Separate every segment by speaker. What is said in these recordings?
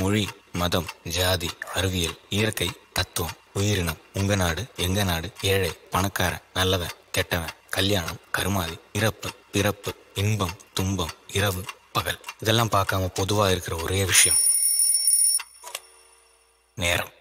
Speaker 1: மொழி, மதம், ஜாதி, அறிவியல், இயற்கை, தத்துவம், உயிரினம், உங்க நாடு, எங்க நாடு, ஏழை, பணக்காரன், நல்லவன், கெட்டவன், கல்யாணம், கருமாதி, இறப்பு, பிறப்பு, இன்பம், துன்பம், இரவு, பகல், இதெல்லாம் பார்க்காம பொதுவா இருக்கிற ஒரே விஷயம் நேரம்.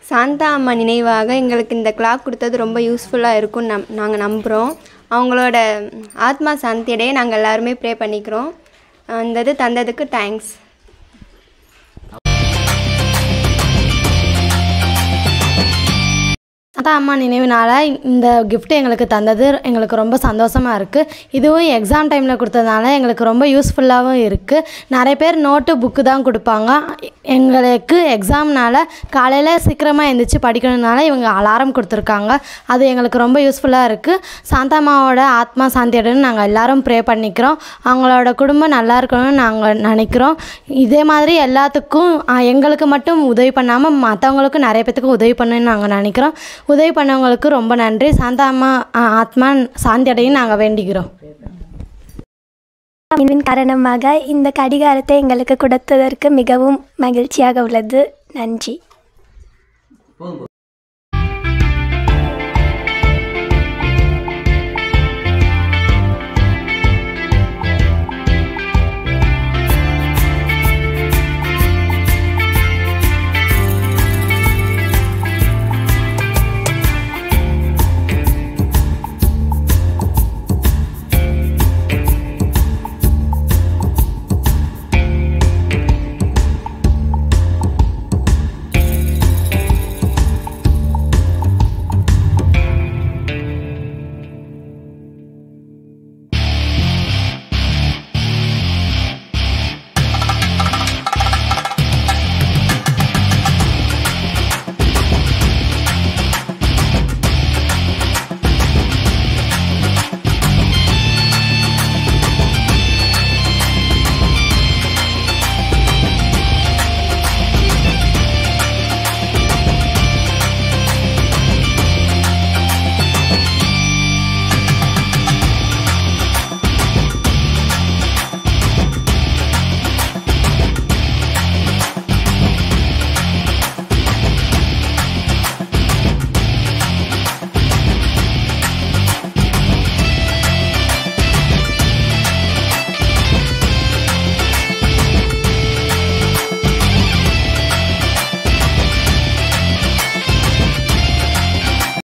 Speaker 2: சாந்தா அம்மா நினைவாக எங்களுக்கு இந்த கிளாக் கொடுத்தது ரொம்ப யூஸ்ஃபுல்லாக இருக்கும்னு நாங்கள் நம்புகிறோம். அவங்களோட ஆத்மா சாந்தியடைய நாங்கள் எல்லாருமே ப்ரே பண்ணிக்கிறோம். இந்த இது தந்ததுக்கு தேங்க்ஸ்.
Speaker 3: சாந்தா அம்மா நினைவுனால இந்த கிஃப்ட் எங்களுக்கு தந்தது எங்களுக்கு ரொம்ப சந்தோஷமாக இருக்குது. இதுவும் எக்ஸாம் டைமில் கொடுத்ததுனால எங்களுக்கு ரொம்ப யூஸ்ஃபுல்லாகவும் இருக்குது. நிறைய பேர் நோட்டு புக்கு தான் கொடுப்பாங்க. எங்களுக்கு எக்ஸாம்னால் காலையில் சீக்கிரமாக எழுந்திரிச்சு படிக்கணுனால இவங்க அலாரம் கொடுத்துருக்காங்க. அது எங்களுக்கு ரொம்ப யூஸ்ஃபுல்லாக இருக்குது. சாந்தா அம்மாவோட ஆத்மா சாந்தியடைன்னு நாங்கள் எல்லோரும் ப்ரே பண்ணிக்கிறோம். அவங்களோட குடும்பம் நல்லா இருக்கணும்னு நாங்கள் நினைக்கிறோம். இதே மாதிரி எல்லாத்துக்கும் எங்களுக்கு மட்டும் உதவி பண்ணாமல் மற்றவங்களுக்கும் நிறைய பேத்துக்கும் உதவி பண்ணணும்னு நாங்கள் நினைக்கிறோம். உதவி பண்ணவங்களுக்கு ரொம்ப நன்றி. சாந்தா அம்மா ஆத்மா சாந்தி அடையும் நாங்கள் வேண்டிக்கிறோம்.
Speaker 4: காரணமாக இந்த கடிகாரத்தை எங்களுக்கு கொடுத்ததற்கு மிகவும் மகிழ்ச்சியாக உள்ளது. நன்றி.